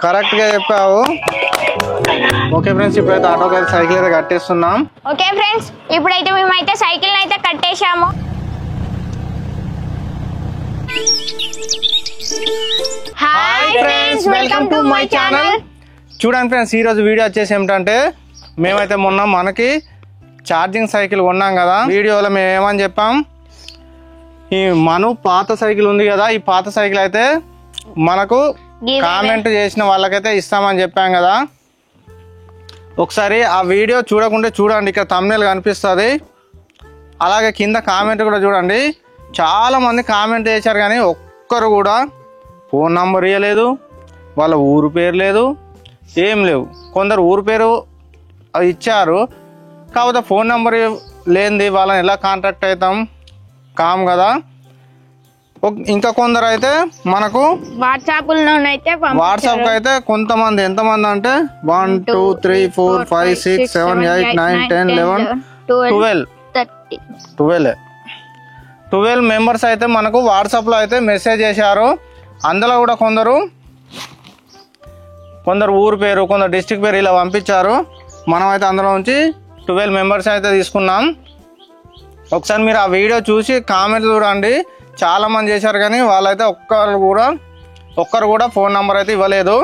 Correct గా చెప్పావు. Okay friends, ఇప్పుడైతే ఆటోకి సైకిల్ అయితే కట్టేస్తున్నాం. ఓకే ఫ్రెండ్స్, ఇప్పుడైతే మేమైతే సైకిల్ అయితే కట్టేశాము. Hi friends, welcome to my channel. చూడండి ఫ్రెండ్స్, ఈ రోజు వీడియో వచ్చేసి ఏమిటంటే మేమైతే మొన్న మనకి ఛార్జింగ్ సైకిల్ కొన్నాం కదా. వీడియోలో మేము ఏమని చెప్పాం, ఈ మను పాత సైకిల్ ఉంది కదా, ఈ పాత సైకిల్ అయితే మనకు కామెంట్ చేసిన వాళ్ళకైతే ఇస్తామని చెప్పాం కదా. ఒకసారి ఆ వీడియో చూడకుంటే చూడండి, ఇక్కడ థంబ్నెయిల్ కనిపిస్తుంది. అలాగే కింద కామెంట్ కూడా చూడండి. చాలా మంది కామెంట్ చేశారు కానీ ఒక్కరు కూడా ఫోన్ నంబర్ ఇవ్వలేదు, వాళ్ళ ఊరు పేరు లేదు, ఏం లేవు. కొందరు ఊరు పేరు ఇచ్చారు, కాకపోతే ఫోన్ నెంబర్ లేనిది వాళ్ళని ఎలా కాంటాక్ట్ అవుతాం కామ్ కదా. ఇంకా కొందరు అయితే మనకు వాట్సాప్ అయితే కొంతమంది, ఎంతమంది అంటే 1 2 3 4 5 6 7 8 9 10 11 12 మెంబర్స్ అయితే మనకు వాట్సాప్ లో అయితే మెసేజ్ చేశారు. అందులో కూడా కొందరు ఊరు పేరు, కొందరు డిస్ట్రిక్ట్ పేరు ఇలా పంపించారు. మనం అయితే అందులో నుంచి 12 మెంబర్స్ అయితే తీసుకున్నాం. ఒకసారి మీరు ఆ వీడియో చూసి కామెంట్ చూడండి. చాలా మంది చేశారు కానీ వాళ్ళైతే ఒక్కరు కూడా ఫోన్ నెంబర్ అయితే ఇవ్వలేదు.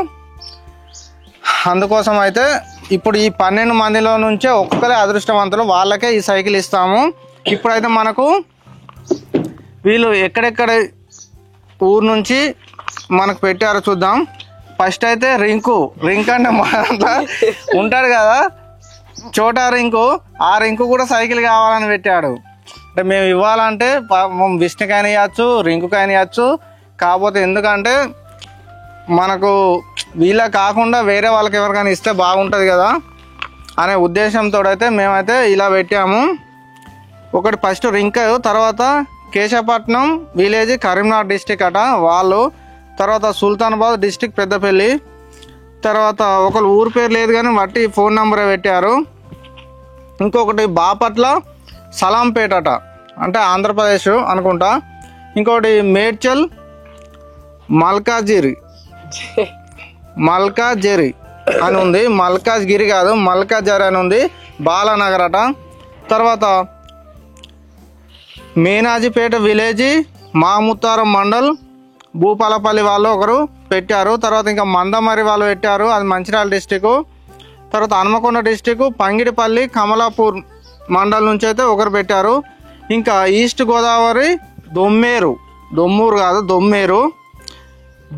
అందుకోసం అయితే ఇప్పుడు ఈ 12 మందిలో నుంచే ఒక్కరే అదృష్టవంతులు, వాళ్ళకే ఈ సైకిల్ ఇస్తాము. ఇప్పుడైతే మనకు వీళ్ళు ఎక్కడెక్కడ ఊరు నుంచి మనకు పెట్టారో చూద్దాం. ఫస్ట్ అయితే రింకు అంటే మన ఉంటాడు కదా చోటా రింకు, ఆ రింకు కూడా సైకిల్ కావాలని పెట్టాడు. అంటే మేము ఇవ్వాలంటే విష్ణుకైనా ఇవ్వచ్చు, రింకుకైనా ఇవ్వచ్చు. కాకపోతే ఎందుకంటే మనకు వీళ్ళ కాకుండా వేరే వాళ్ళకి ఎవరికైనా ఇస్తే బాగుంటుంది కదా అనే ఉద్దేశంతో అయితే మేమైతే ఇలా పెట్టాము. ఒకటి ఫస్ట్ రింక్, తర్వాత కేశపట్నం విలేజ్ కరీంనగర్ డిస్టిక్ అట వాళ్ళు, తర్వాత సుల్తానాబాద్ డిస్టిక్ పెద్దపల్లి, తర్వాత ఒకరు ఊరు పేరు లేదు కానీ బట్టి ఫోన్ నెంబరే పెట్టారు. ఇంకొకటి బాపట్ల సలాంపేట అట, అంటే ఆంధ్రప్రదేశ్ అనుకుంటా. ఇంకొకటి మేడ్చల్ మల్కాజిరి అని ఉంది, మల్కాజ్గిరి కాదు మల్కాజరి అని ఉంది, బాలానగర్ అట. తర్వాత మీనాజిపేట విలేజ్ మాముత్తారం మండల్ భూపాలపల్లి వాళ్ళు ఒకరు పెట్టారు. తర్వాత ఇంకా మందమరి వాళ్ళు పెట్టారు, అది మంచిర్యాల డిస్టిక్. తర్వాత హనుమకొండ డిస్టిక్ పంగిడిపల్లి కమలాపూర్ మండల్ నుంచి అయితే ఒకరు పెట్టారు. ఇంకా ఈస్ట్ గోదావరి దొమ్మూరు కాదు దొమ్మేరు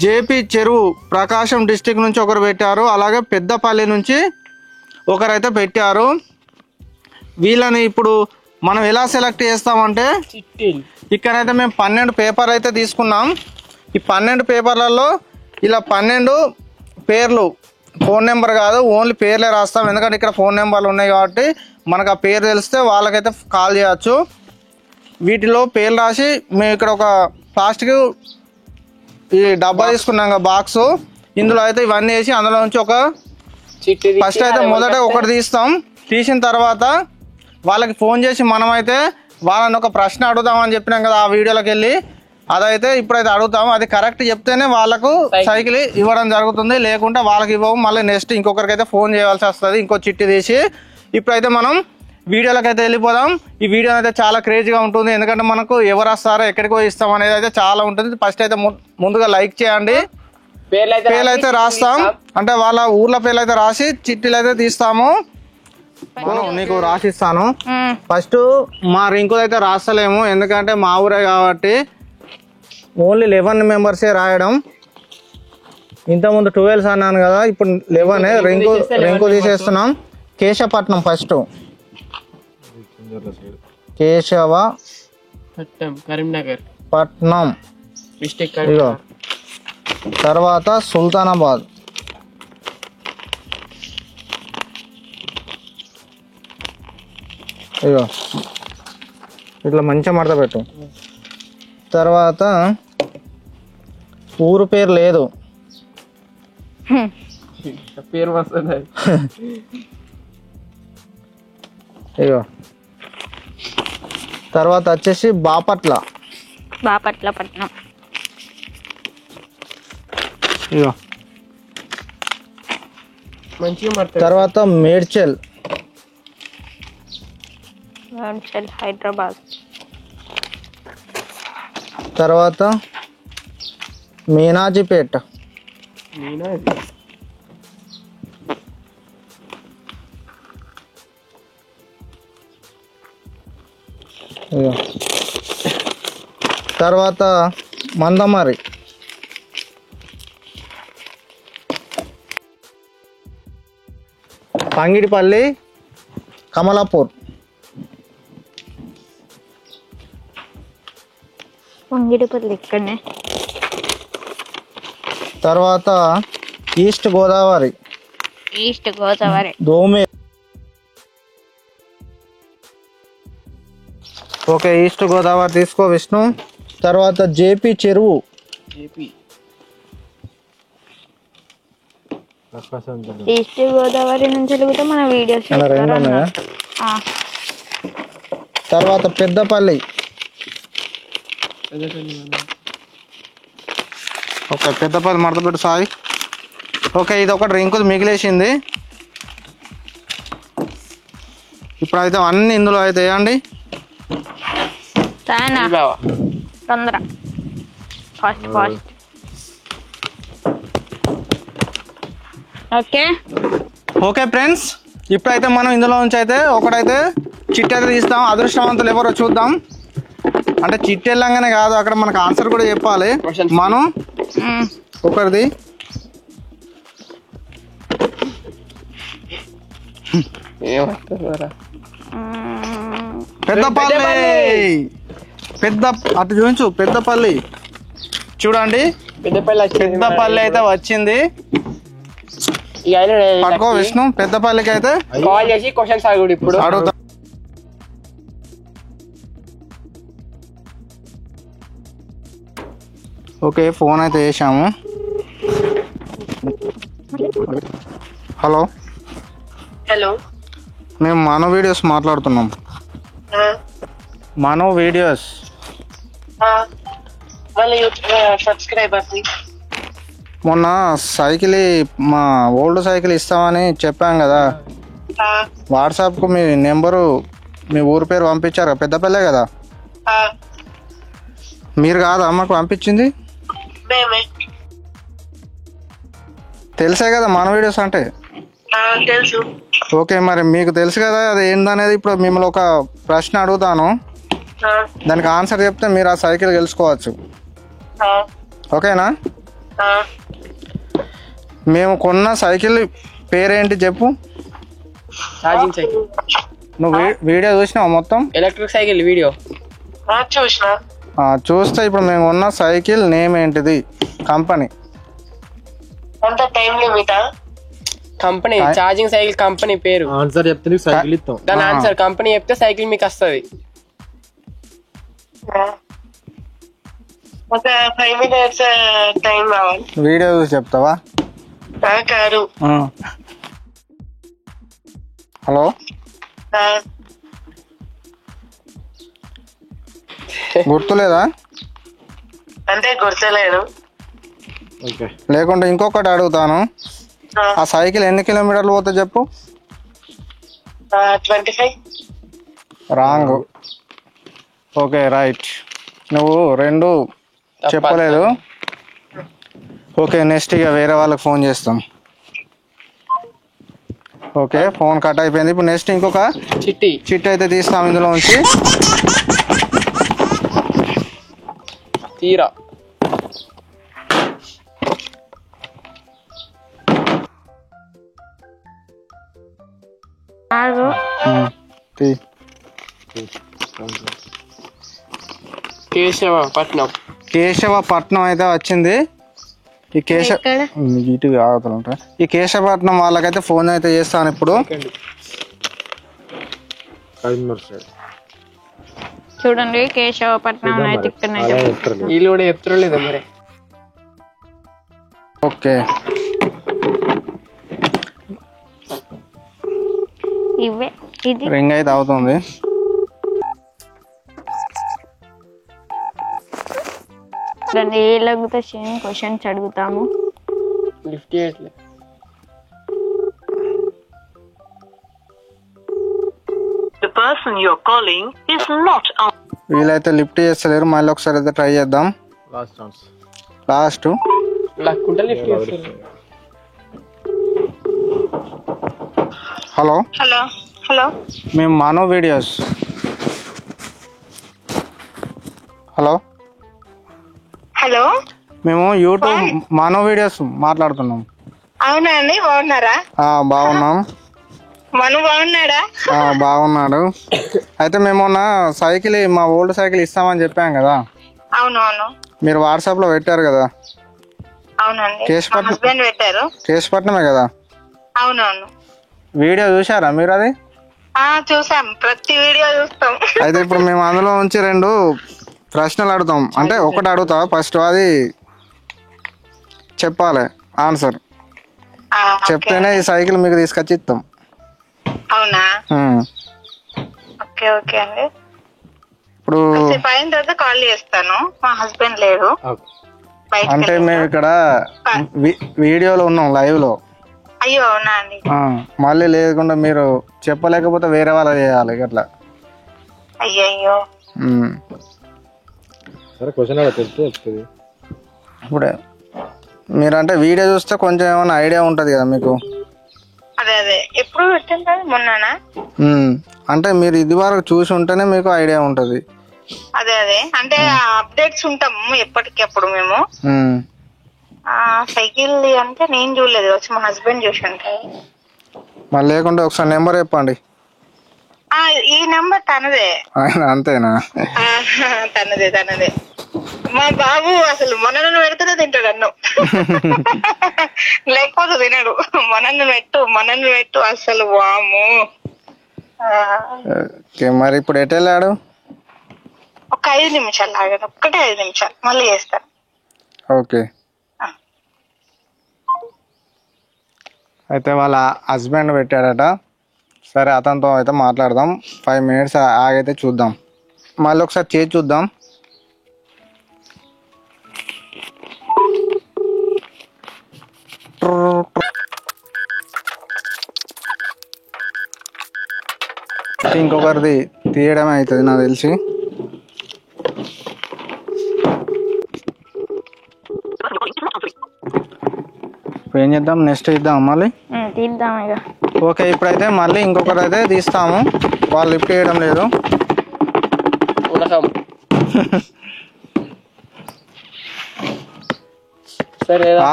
జేపీ చెరువు ప్రకాశం డిస్టిక్ నుంచి ఒకరు పెట్టారు. అలాగే పెద్దపల్లి నుంచి ఒకరైతే పెట్టారు. వీళ్ళని ఇప్పుడు మనం ఎలా సెలెక్ట్ చేస్తామంటే ఇక్కడైతే మేము 12 పేపర్లు అయితే తీసుకున్నాం. ఈ 12 పేపర్లలో ఇలా 12 పేర్లు, ఫోన్ నెంబర్ కాదు ఓన్లీ పేర్లే రాస్తాం. ఎందుకంటే ఇక్కడ ఫోన్ నెంబర్లు ఉన్నాయి కాబట్టి మనకు ఆ పేరు తెలిస్తే వాళ్ళకైతే కాల్ చేయొచ్చు. వీటిలో పేర్లు రాసి మేము ఇక్కడ ఒక ప్లాస్టిక్ ఈ డబ్బా తీసుకున్నాం కదా బాక్స్, ఇందులో అయితే ఇవన్నీ వేసి అందులో నుంచి ఒక ఫస్ట్ అయితే మొదట ఒకటి తీస్తాం. తీసిన తర్వాత వాళ్ళకి ఫోన్ చేసి మనమైతే వాళ్ళని ఒక ప్రశ్న అడుగుదామని చెప్పినాం కదా ఆ వీడియోలోకి వెళ్ళి, అదైతే ఇప్పుడైతే అడుగుతాము. అది కరెక్ట్ చెప్తేనే వాళ్ళకు సైకిల్ ఇవ్వడం జరుగుతుంది, లేకుంటే వాళ్ళకి ఇవ్వము. మళ్ళీ నెక్స్ట్ ఇంకొకరికైతే ఫోన్ చేయాల్సి వస్తుంది ఇంకో చిట్టి తీసి. ఇప్పుడైతే మనం వీడియోలోకి అయితే వెళ్ళిపోదాం. ఈ వీడియో అయితే చాలా క్రేజీగా ఉంటుంది, ఎందుకంటే మనకు ఎవరు వస్తారో ఎక్కడికో ఇస్తాం అనేది అయితే చాలా ఉంటుంది. ఫస్ట్ అయితే ముందుగా లైక్ చేయండి. పేర్లు అయితే రాస్తాం, అంటే వాళ్ళ ఊర్ల పేర్లు అయితే రాసి చిట్టీలు అయితే తీస్తాము. నీకు రాసిస్తాను. ఫస్ట్ మా రింకులు అయితే రాస్తలేము, ఎందుకంటే మా ఊరే కాబట్టి ఓన్లీ 11 మెంబర్సే రాయడం. ఇంతకుముందు 12 అన్నాను కదా, ఇప్పుడు 11 రింకు తీసేస్తున్నాం. కేశపట్నం ఫస్ట్, కేశవ కరీంనగర్ పట్నం డిస్ట్రిక్ట్. ఇగో తర్వాత సుల్తానాబాద్, ఇగో ఇట్లా మంచిగా మడత పెట్టు. తర్వాత ఊరు పేరు లేదు, పేరు వస్తుంది. ఇగో తర్వాత వచ్చేసి బాపట్ల పట్నం. ఇగో మంచిగా మడతాడు. తర్వాత మేడ్చల్, హైదరాబాద్, తర్వాత మీనాజీపేట, నేనా ఇదిగో. తర్వాత మందమరి, పంగిడిపల్లి, కమలాపూర్, వంగిడిపల్లి ఇక్కడనే. తర్వాత ఈస్ట్ గోదావరి, ఈస్ట్ గోదావరి, దోమే. ఓకే, ఈస్ట్ గోదావరి తీసుకో విష్ణు. తర్వాత జేపీ చెరువు, ఏపీ. ఈస్ట్ గోదావరి నుంచి వెళ్తే మన వీడియోస్ అలా రెండు ఉన్నాయా? తర్వాత పెద్దపల్లి. ఓకే, పెద్దపల్లి మడతపెట్టు సాయి. ఓకే, ఇది ఒకటి రింకు మిగిలేసింది. ఇప్పుడు అయితే అన్ని ఇందులో అయితే వేయండి. బావా తొందర, fast fast. Okay okay friends, ఇప్పుడైతే మనం ఇందులో నుంచి అయితే ఒకటైతే చిట్టి అయితే తీస్తాం. అదృష్టవంతులు ఎవరో చూద్దాం. అంటే చిట్టి వెళ్ళంగానే కాదు, అక్కడ మనకు ఆన్సర్ కూడా చెప్పాలి. మనం ఒకరిది ఏమంటారా? పెద్దపల్లి. పెద్ద అటు చూపించు, పెద్దపల్లి చూడండి. పెద్దపల్లి అయితే వచ్చింది. పట్టుకో విష్ణు. పెద్దపల్లికి అయితే కాల్ చేసి క్వశ్చన్స్ అడుగుడు ఇప్పుడు. అడుగుతా. ఓకే, ఫోన్ అయితే వేసాము. హలో హలో, మేము మనో వీడియోస్ మాట్లాడుతున్నాం. మనో వీడియోస్. మళ్ళీ సబ్స్క్రైబర్ మొన్న సైకిల్, మా ఓల్డ్ సైకిల్ ఇస్తామని చెప్పాం కదా, వాట్సాప్కు మీ నెంబరు, మీ ఊరి పేరు పంపించారు కదా, పెద్దపల్లె కదా. మీరు కాదా అమ్మకు పంపించింది? మేమే. తెలుసే కదా మన వీడియోస్ అంటే. తెలుసు. ఓకే, మరి మీకు తెలుసు కదా అది ఏందనేది. ఇప్పుడు మిమ్మల్ని ఒక ప్రశ్న అడుగుతాను, దానికి ఆన్సర్ చెప్తే మీరు ఆ సైకిల్ గెలుచుకోవచ్చు. ఓకేనా? మేము కొన్న సైకిల్ పేరేంటి చెప్పు. Charging cycle. నువ్వు వీడియో చూసినావు మొత్తం? ఎలక్ట్రిక్ సైకిల్ వీడియో చూసిన. చూస్తే ఇప్పుడు మేము కొన్న సైకిల్ నేమ్ ఏంటిది? కంపెనీ. అంత టైం లిమిటా? కంపెనీ ఛార్జింగ్ సైకిల్ కంపెనీ పేరు. ఆన్సర్ చెప్తే సైకిల్ ఇస్తాం. దాని ఆన్సర్ కంపెనీ చెప్తే సైకిల్ మీకు వస్తుంది. ఒక 5 minutes టైం కావాలి. వీడియో చూసి చెప్తావా? కాదు. హలో, గుర్తులేదా? అంటే గుర్తులేదు. లేకుంటే ఇంకొకటి అడుగుతాను. ఆ సైకిల్ ఎన్ని కిలోమీటర్లు పోతే చెప్పు. 25. రాంగ్. Okay, right. నువ్వు రెండు చెప్పలేదు. ఓకే, నెక్స్ట్ ఇక వేరే వాళ్ళకి ఫోన్ చేస్తాం. ఓకే, ఫోన్ కట్ అయిపోయింది. ఇప్పుడు నెక్స్ట్ ఇంకొక చిట్టి అయితే తీస్తాం ఇందులో నుంచి. తీరా కేశవపట్నం అయితే వచ్చింది. ఈ ఇటు ఆగుతుంటా. ఈ కేశవపట్నం వాళ్ళకైతే ఫోన్ అయితే చేస్తాను ఇప్పుడు. చూడండి, కేశవపట్నం అయితే ఇక్కడ వీళ్ళు కూడా చెప్తలేదు మరి. ఓకే, ఇవే. ఇది రింగ్ అయితే అవుతుంది. ఏలాగుతా సేమ్ క్వశ్చన్స్ అడుగుతాము. లిఫ్ట్ చేయట్లే. person you're calling is not on. వీలైతే లిఫ్ట్ చేస్తలేరు, మళ్ళీ ఒకసారి అయితే ట్రై చేద్దాం. లాస్ట్ లక్కుంటే లిఫ్ట్ చేస్తారు. హలో హలో హలో మేము మానవ్ వీడియోస్. హలో హలో మేము యూట్యూబ్ మానవ్ వీడియోస్ మాట్లాడుతున్నాం. అవునా అండి, బాగున్నారా? బాగున్నాం. మను బాగున్నాడా? బాగున్నాడు. అయితే మేము మొన్న సైకిల్, మా ఓల్డ్ సైకిల్ ఇస్తామని చెప్పాం కదా. అవునవును, మీరు వాట్సాప్ లో పెట్టారు కదా. అవునండి, హస్బెండ్ పెట్టారు. కేశపట్నమే కదా. అవునవును, వీడియో చూసారా మీరు? అది చూసాం, ప్రతి వీడియో చూస్తాం. అయితే ఇప్పుడు మేము అందులో నుంచి 2 ప్రశ్నలు అడుగుతాం. అంటే ఒకటి అడుగుతా, ఫస్ట్ అది చెప్పాలి ఆన్సర్. చెప్తేనే ఈ సైకిల్ మీకు తీసుకొచ్చి ఇస్తాం. అవునా? ఓకే ఓకే అండి. ఇప్పుడు అయిన తర్వాత కాల్ చేస్తాను. మా హస్బెండ్ లేడు. అంటే మేము ఇక్కడ వీడియోలో ఉన్నాం, లైవ్ లో. అయ్యో అవునా అండి. మళ్ళీ లేకుండా మీరు చెప్పలేకపోతే వేరే వాళ్ళు చేయాలి అట్లా. అయ్యయ్యో. ఇప్పుడే మీరంటే వీడియో చూస్తే కొంచెం ఏమైనా ఐడియా ఉంటది కదా మీకు. అదే అదే, ఎప్పుడు పెట్టాను కదా, మొన్ననా? అంటే మీరు ఇది వరకు చూసి ఉంటేనే మీకు ఐడియా ఉంటది. అదే అదే, అంటే అప్డేట్స్ ఉంటాము ఎప్పటికప్పుడు మేము. సైకిల్ అంటే నేను చూడలేదు, వచ్చి మా హస్బెండ్ చూసి ఉంటాయి. మళ్ళీ లేకుంటే ఒకసారి నెంబర్ చెప్పండి. ఈ నెంబర్ తనదే. అంతేనా? తనదే. మా బాబు అసలు మొన్న పెడితేనే తింటాడు అన్నం, లేకపోతే తినడు. మొన్న పెట్టు అసలు వాము. మరి ఇప్పుడు ఎటు వెళ్ళాడు? ఒక 5 నిమిషాలు ఆగదు, ఒక్కటే 5 నిమిషాలు, మళ్ళీ చేస్తాను. ఓకే. అయితే వాళ్ళ హస్బెండ్ పెట్టాడట. సరే, అతనితో అయితే మాట్లాడదాం. 5 మినిట్స్ ఆగైతే చూద్దాం. మళ్ళీ ఒకసారి చేసి చూద్దాం. ఇంకొకరిది తీయడమే అవుతుంది నాకు తెలిసి. ఏం చేద్దాం, నెక్స్ట్ ఇద్దాం మళ్ళీ తీద్దాం ఇక. ఓకే, ఇప్పుడైతే మళ్ళీ ఇంకొకరు అయితే తీస్తాము. వాళ్ళు లిఫ్ట్ చేయడం లేదు.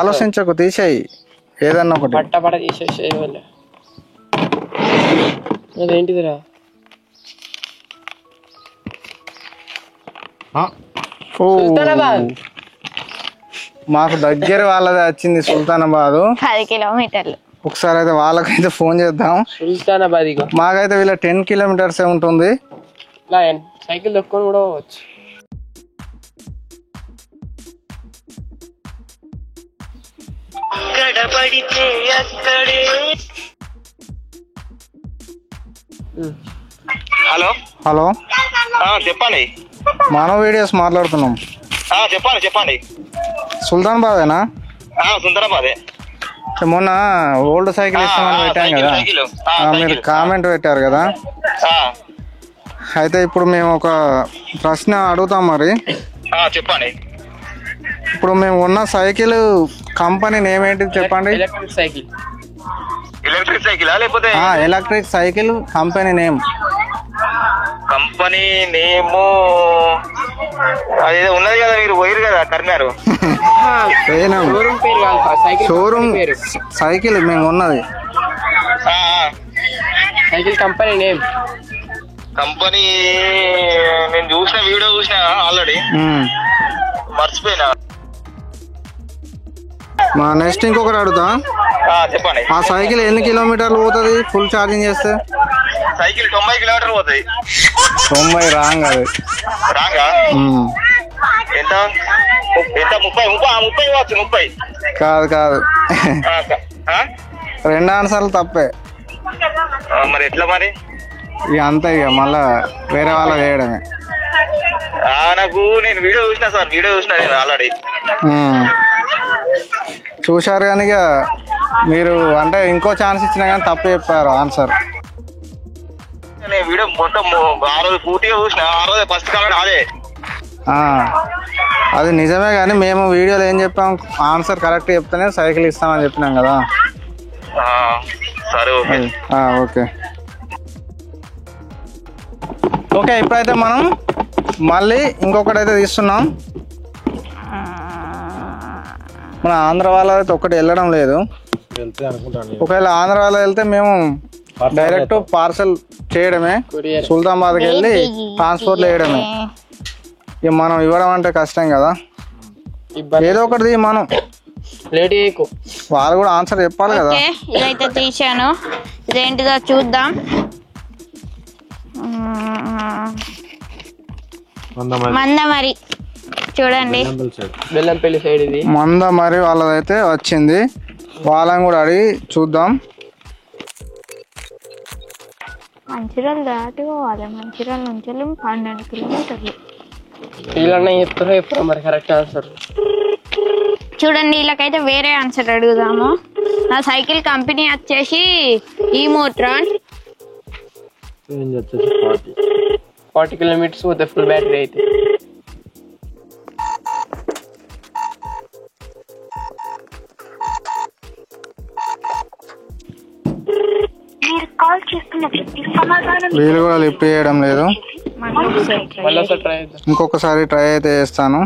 ఆలోచించకు, తీసేయి ఏదన్నా ఒకటి. పట్టపడ తీసేసి అదేంటిదిరా? మాకు దగ్గర వాళ్ళది వచ్చింది, సుల్తానాబాద్ 10 కిలోమీటర్లు. ఒకసారి అయితే వాళ్ళకైతే ఫోన్ చేద్దాం. సుల్తానాబాద్ మాకైతే వీళ్ళ 10 కిలోమీటర్స్ ఉంటుంది. సైకిల్ దొక్కుని కూడా పోవచ్చు. హలో హలో, చెప్పండి. మానవ్ వీడియోస్ మాట్లాడుతున్నాం. చెప్పండి. సుల్తానాబాదేనా? సుందరాబాదే. మొన్న ఓల్డ్ సైకిల్ ఇస్తామని పెట్టాం కదా, మీరు కామెంట్ పెట్టారు కదా. అయితే ఇప్పుడు మేము ఒక ప్రశ్న అడుగుతాం. మరి చెప్పండి. ఇప్పుడు మేము ఉన్న సైకిల్ కంపెనీ నేమ్ ఏంటిది చెప్పండి. Electric cycle. ఎలక్ట్రిక్ సైకిల్ లేకపోతే electric cycle company name. Company నేము అదేదో ఉన్నది కదా, మీరు పోయారు కదా కర్నారు. షోరూమ్ సైకిల్ మేము ఉన్నది. Cycle company name. కంపెనీ నేను వీడియో చూసిన ఆల్రెడీ, మర్చిపోయినా. మా నెక్స్ట్ ఇంకొకటి అడుగుతా. చెప్పండి. ఆ సైకిల్ ఎన్ని కిలోమీటర్లు పోతుంది ఫుల్ ఛార్జింగ్ చేస్తే? సైకిల్ 90 కిలోమీటర్లు పోతుంది. 90 రాంగ్. అది రాంగా? ఎంత 30 కాదు. 2 ఆన్సర్లు తప్పే. మరి ఎట్లా మరి? ఇక అంతే, ఇక మళ్ళా వేరే వాళ్ళ వేయడమే. నాకు నేను వీడియో చూసిన సార్, నేను ఆల్రెడీ చూశారు. కానీ ఇక మీరు అంటే ఇంకో ఛాన్స్ ఇచ్చినా కానీ తప్పు చెప్పారు ఆన్సర్. నేను వీడియో మొత్తం ఆ రోజు పూర్తిగా చూసిన, ఆ రోజు ఫస్ట్ కామెంట్ అదే. అది నిజమే, కానీ మేము వీడియోలో ఏం చెప్పాం, ఆన్సర్ కరెక్ట్ చెప్తేనే సైకిల్ ఇస్తామని చెప్పినాం కదా. సరే ఓకే. Okay okay. ఇప్పుడైతే మనం మళ్ళీ ఇంకొకటి తీస్తున్నాం. మన ఆంధ్ర వాళ్ళైతే ఒకటి వెళ్ళడం లేదు. ఒకవేళ ఆంధ్ర వాళ్ళు వెళ్తే మేము డైరెక్ట్ పార్సల్ చేయడమే, సుల్తానాబాద్కి వెళ్ళి ట్రాన్స్పోర్ట్లో వేయడమే. ఇక మనం ఇవ్వడం అంటే కష్టం కదా, ఏదో ఒకటి మనం లేట్ చేయకు. వాళ్ళు కూడా ఆన్సర్ చెప్పాలి కదా. ఇదైతే తీసాను, ఇదేంటిదో చూద్దాం. మందమరి చూడండి, బెల్లంపల్లి సైడ్ ఇది. మందమరి వాళ్ళదైతే వచ్చింది, వాళ్ళని కూడా అడిగి చూద్దాం. మంచిర్యాల దాటి పోవాలి, మంచిర్యాల నుంచి 12 కిలోమీటర్లు. వీళ్ళన్నా చెప్తారో ఎప్పుడు మరి కరెక్ట్ ఆన్సర్. చూడండి, వీళ్ళకైతే వేరే ఆన్సర్ అడుగుదాము. నా సైకిల్ కంపెనీ వచ్చేసి ఈ మోట్రాన్. 40 కిలోమీటర్స్ పోతే ఫుల్ బ్యాటరీ అయితే. వీళ్ళు కూడా లిఫ్ట్ చేయడం లేదు. ఇంకొకసారి ట్రై అయితే చేస్తాను.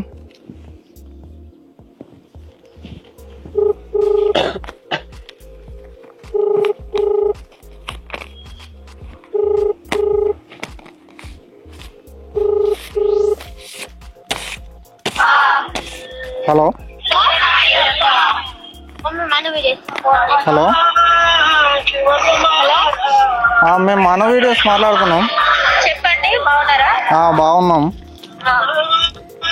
హలో హలో, మేము మన వీడియోస్ మాట్లాడుతున్నాం. చెప్పండి, బాగున్నారా? బాగున్నాం.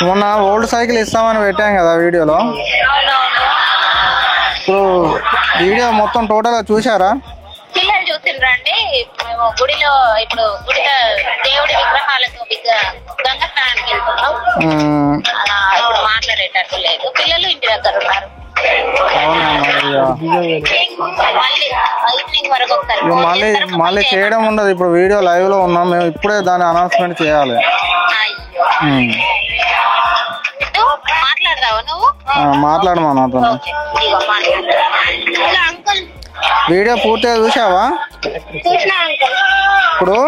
మొన్న ఓల్డ్ సైకిల్ ఇస్తామని పెట్టాం కదా వీడియోలో. ఇప్పుడు వీడియో మొత్తం టోటల్ గా చూసారా? పిల్లలు చూసిండ్రండి. మేము గుడిలో ఇప్పుడు గుడిలో దేవుడి విగ్రహాలతో గంగ స్నానానికి వెళ్తున్నాం. ఇప్పుడు మాట్లాడేటట్టు లేదు, పిల్లలు ఇంటి దగ్గర ఉన్నారు. మళ్ళీ చేయడం ఉండదు, ఇప్పుడు వీడియో లైవ్ లో ఉన్నాం మేము, ఇప్పుడే దాని అనౌన్స్మెంట్ చేయాలి. మాట్లాడమా నాతో. వీడియో పూర్తిగా చూసావా? ఇప్పుడు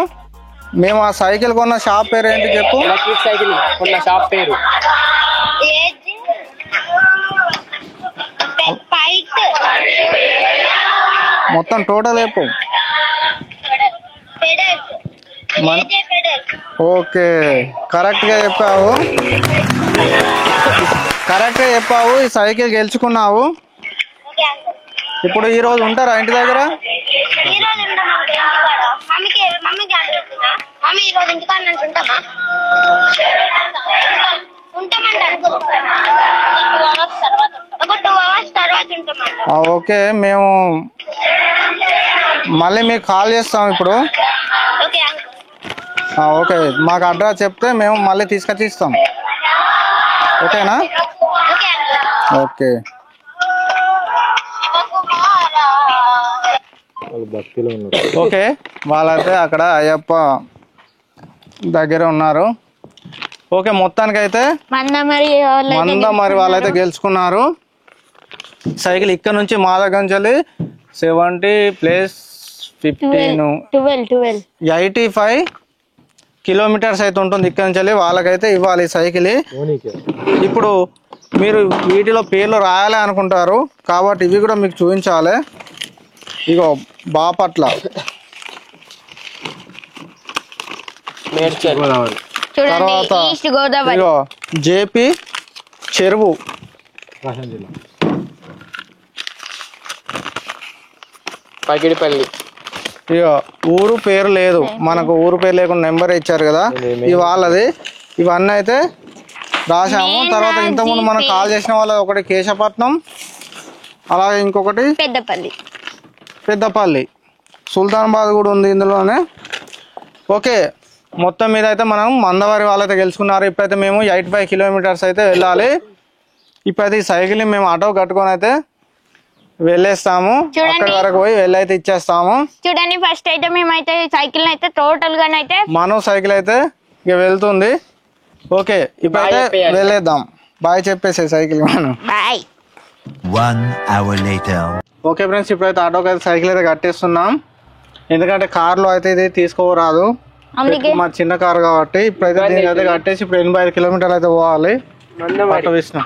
మేము ఆ సైకిల్ కొన్న షాప్ పేరు ఏంటి చెప్పు. ఎలక్ట్రిక్ సైకిల్ కొన్న షాప్ పేరు మొత్తం టోటల్ చెప్పు. ఓకే, కరెక్ట్ గా చెప్పావు, ఈ సైకిల్ గెలుచుకున్నావు. ఇప్పుడు ఈ రోజు ఉంటారా ఇంటి దగ్గర? ఓకే, మేము మళ్ళీ మీకు కాల్ చేస్తాం ఇప్పుడు. ఓకే, మాకు అడ్రస్ చెప్తే మేము మళ్ళీ తీసుకొచ్చి ఇస్తాం. ఓకేనా? ఓకే. ఓకే, వాళ్ళైతే అక్కడ అయ్యప్ప దగ్గర ఉన్నారు. ఓకే, మొత్తానికైతే మందమరి వాళ్ళైతే గెలుచుకున్నారు సైకిల్. ఇక్కడ నుంచి మా దగ్గర నుంచి 85 కిలోమీటర్స్ అయితే ఉంటుంది ఇక్కడ నుంచి. వాళ్ళకైతే ఇవ్వాలి సైకిల్. ఇప్పుడు మీరు వీటిలో పేర్లు రాయాలి అనుకుంటారు కాబట్టి ఇవి కూడా మీకు చూపించాలి. ఇగో బాపట్ల, తర్వాత ఇగో జేపీ చెరువు, పగిడిపల్లి. ఇక ఊరు పేరు లేదు మనకు, ఊరు పేరు లేకుండా నెంబర్ ఇచ్చారు కదా, ఇది వాళ్ళది. ఇవన్నీ అయితే రాసాము. తర్వాత ఇంతకుముందు మనం కాల్ చేసిన వాళ్ళది ఒకటి కేశపట్నం, అలాగే ఇంకొకటి పెద్దపల్లి, సుల్తానాబాద్ కూడా ఉంది ఇందులోనే. ఓకే, మొత్తం మీద అయితే మనం మందమరి వాళ్ళైతే గెలుచుకున్నారు. ఇప్పుడైతే మేము 85 కిలోమీటర్స్ అయితే వెళ్ళాలి. ఇప్పుడైతే ఈ సైకిల్ని మేము ఆటో కట్టుకొని అయితే వెళ్ళేస్తాము. అక్కడి వరకు పోయి వెళ్ళైతే ఇచ్చేస్తాము. చూడండి ఫస్ట్ అయితే మేమైతే సైకిల్ అయితే టోటల్ గానైతే మనం సైకిల్ అయితే ఇక వెళ్తుంది. ఓకే ఇప్పుడైతే వెళ్ళేద్దాం. బాయ్ చెప్పేసే సైకిల్ మనం. Bye. 1 hour later. Okay friends ఇప్పుడైతే ఆటోకి అయితే సైకిల్ అయితే కట్టేస్తున్నాం. ఎందుకంటే కార్లో అయితే ఇది తీసుకోరాదు, మా చిన్న కారు కాబట్టి. ఇప్పుడైతే దీనికి అయితే కట్టేసి ఇప్పుడు 85 కిలోమీటర్లు అయితే పోవాలి. ఆటో వేసిన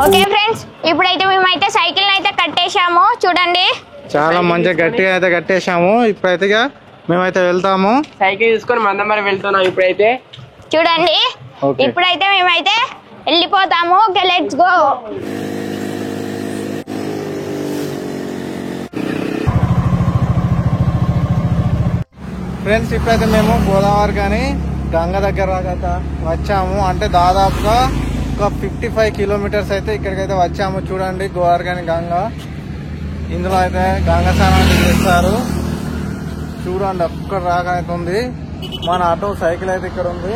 ఓకే ఫ్రెండ్స్ ఇప్పుడైతే మేమైతే సైకిల్ అయితే కట్టేశాము. చూడండి చాలా మంచిగా గట్టిగా అయితే కట్టేశాము. ఇప్పుడైతే మేమైతే వెళ్తాము. సైకిల్ తీసుకొని మందమరి వెళ్తున్నాం ఇప్పుడైతే. చూడండి ఇప్పుడైతే మేమైతే వెళ్ళిపోతాము. Okay let's go. ఫ్రెండ్స్ ఇప్పుడైతే మేము గోదావరి కానీ గంగ దగ్గర వచ్చాము. అంటే దాదాపుగా ఒక 55 కిలోమీటర్స్ అయితే ఇక్కడికైతే వచ్చాము. చూడండి గోదావరి కానీ గంగ. ఇందులో అయితే గంగ స్నానాలు చేస్తారు. చూడండి ఒక్కడ రాకైతుంది. మన ఆటో సైకిల్ అయితే ఇక్కడ ఉంది.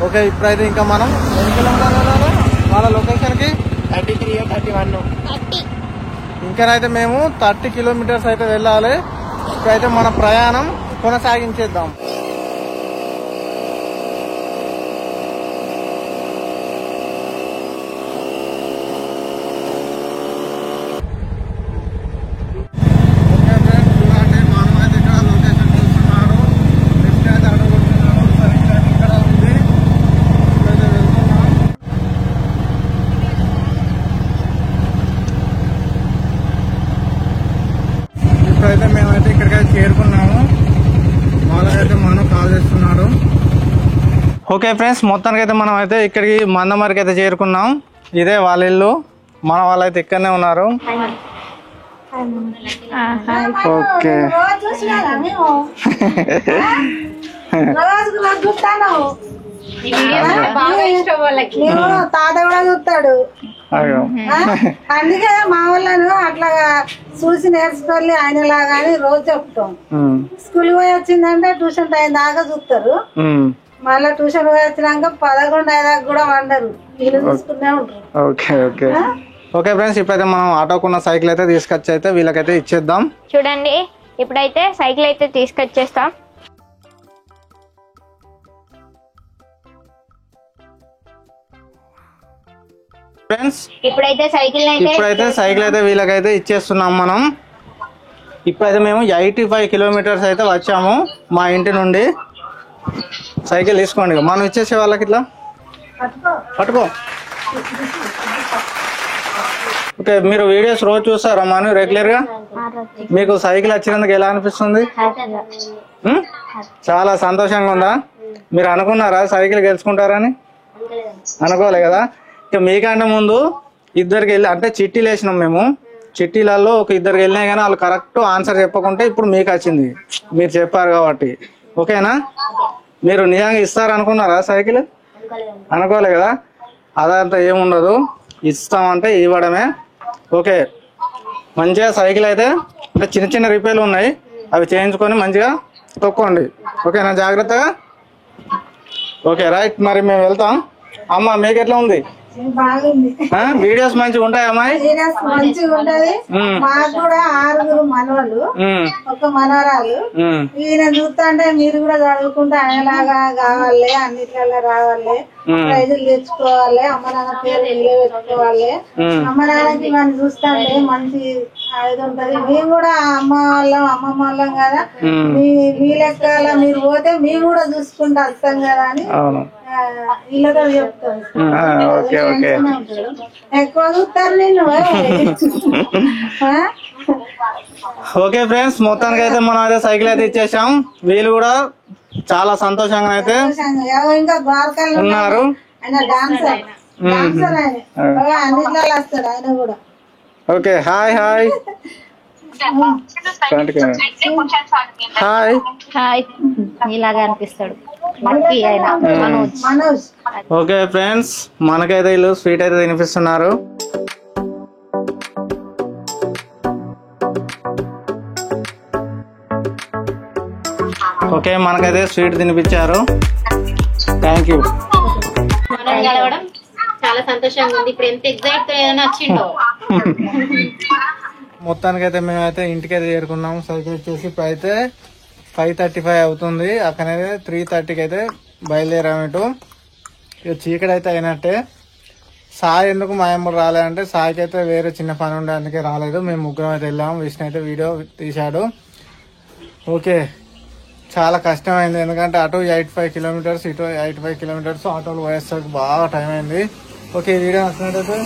ఓకే ఇప్పుడైతే ఇంకా మనం ఎన్ని కిలోమీటర్లు వెళ్ళాలి మన లొకేషన్కి? 33 31. ఇంకనైతే మేము 30 కిలోమీటర్స్ అయితే వెళ్ళాలి. ఇప్పుడైతే మన ప్రయాణం కొనసాగించేద్దాం. ఇప్పుడైతే మేమైతే ఇక్కడికైతే చేరుకున్నాము. వాళ్ళకైతే మనం కాల్ చేస్తున్నాడు. ఓకే ఫ్రెండ్స్ మొత్తానికి అయితే మనం అయితే ఇక్కడికి మందమరికి అయితే చేరుకున్నాం. ఇదే వాళ్ళ ఇల్లు. మన వాళ్ళైతే ఇక్కడనే ఉన్నారు. ఓకే తాత కూడా చూస్తాడు. అందుకే మా వాళ్ళను అట్లా చూసి నేర్చుకోవాలి ఆయన లాగానే రోజు చెప్తాం. స్కూల్ పోయి వచ్చిందంటే ట్యూషన్ టైం దాకా చూస్తారు. మళ్ళా ట్యూషన్ పోయి వచ్చినాక 11 అయ్యాక కూడా వండరు. వీళ్ళు చూసుకునే ఉంటారు. ఓకే ఓకే ఓకే ఫ్రెండ్స్ ఇప్పుడైతే మనం ఆటోకున్న సైకిల్ అయితే తీసుకొచ్చి అయితే వీళ్ళకైతే ఇచ్చేద్దాం. చూడండి ఇప్పుడైతే సైకిల్ అయితే తీసుకొచ్చేస్తాం. ఫ్రెండ్స్ ఇప్పుడైతే సైకిల్ అయితే వీళ్ళకైతే ఇచ్చేస్తున్నాం మనం. ఇప్పుడైతే మేము 85 కిలోమీటర్స్ అయితే వచ్చాము మా ఇంటి నుండి. సైకిల్ తీసుకోండి మనం ఇచ్చేసే వాళ్ళకి ఇట్లా పట్టుకో. ఓకే మీరు వీడియోస్ రోజు చూస్తారా మనం రెగ్యులర్ గా? మీకు సైకిల్ వచ్చినందుకు ఎలా అనిపిస్తుంది? చాలా సంతోషంగా ఉందా? మీరు అనుకున్నారా సైకిల్ గెలుచుకుంటారని? అనుకోలే కదా. ఇక మీకంటే ముందు ఇద్దరికి వెళ్ళి అంటే చిట్టీలు వేసినాం మేము. చిట్టీలలో ఒక ఇద్దరికి వెళ్ళినాయి కానీ వాళ్ళు కరెక్ట్ ఆన్సర్ చెప్పకుంటే ఇప్పుడు మీకు వచ్చింది. మీరు చెప్పారు కాబట్టి ఓకేనా? మీరు నిజంగా ఇస్తారు అనుకున్నారా సైకిల్? అనుకోలే కదా. అదంతా ఏముండదు, ఇస్తామంటే ఇవ్వడమే. ఓకే మంచిగా సైకిల్ అయితే అంటే చిన్న చిన్న రిపేర్లు ఉన్నాయి, అవి చేయించుకొని మంచిగా తొక్కండి. ఓకేనా? జాగ్రత్తగా. ఓకే రైట్ మరి మేము వెళ్తాం. అమ్మ మీకు ఎట్లా ఉంది? వీడియోస్ మంచిగా ఉంటాయి అమ్మాయి? మంచిగా ఉంటది. మాకు కూడా 6 మనవాళ్ళు, ఒక మనవరాలు. ఈయన చూస్తుంటే మీరు కూడా చదువుకుంటే ఆయనలాగా కావాలి, అన్నిట్లలో రావాలి, ప్రైజులు తెచ్చుకోవాలి, అమ్మ నాన్న పేరు నిలబెట్టుకోవాలి. అమ్మ నాన్నకి మనం చూస్తుంటే మంచి ఇది ఉంటది. మేము కూడా అమ్మ వాళ్ళం అమ్మమ్మ వాళ్ళం కదా, మీ లెక్కల మీరు పోతే మేము కూడా చూసుకుంటూ వస్తాం కదా అని వీళ్ళతో చెప్తాను. ఎక్కువ చూస్తారు నేను. ఓకే ఫ్రెండ్స్ మొత్తానికి అయితే మనం అయితే సైకిల్ అయితే ఇచ్చేసాం. వీళ్ళు కూడా చాలా సంతోషంగా అయితే ఇంకా ద్వారకాలు ఉన్నారు. ఆయన డాన్సర్ అన్నిట్లో వస్తాడు ఆయన కూడా. Okay hi hi hi hi ఇలాగా అనిపిస్తాడు. ఓకే ఫ్రెండ్స్ మనకైతే వీళ్ళు స్వీట్ అయితే తినిపిస్తున్నారు. ఓకే మనకైతే స్వీట్ తినిపించారు. Thank you. మనం కలవడం చాలా సంతోషంగా ఉంది. ఇప్పుడు ఎంత ఎగ్జైట్ తో ఏదైనా వచ్చిండో. మొత్తానికైతే మేమైతే ఇంటికైతే చేరుకున్నాం. సైకిల్ వచ్చేసి ఇప్పుడు అయితే 5:35 అవుతుంది. అక్కడైతే 3:30కి అయితే బయలుదేరాము ఇటు. ఇక చీకటి అయితే అయినట్టే. సాయి ఎందుకు మా అమ్మ రాలేదంటే సాయికి అయితే వేరే చిన్న పని ఉండే అందుకే రాలేదు. మేము ముగ్గురం అయితే వెళ్ళాము. విష్ణు అయితే వీడియో తీశాడు. ఓకే, చాలా కష్టమైంది ఎందుకంటే అటు 85 కిలోమీటర్స్ ఇటు 85 కిలోమీటర్స్ ఆటోలు పోయేసరికి బాగా టైం అయింది. ఓకే, వీడియో నచ్చినట్లయితే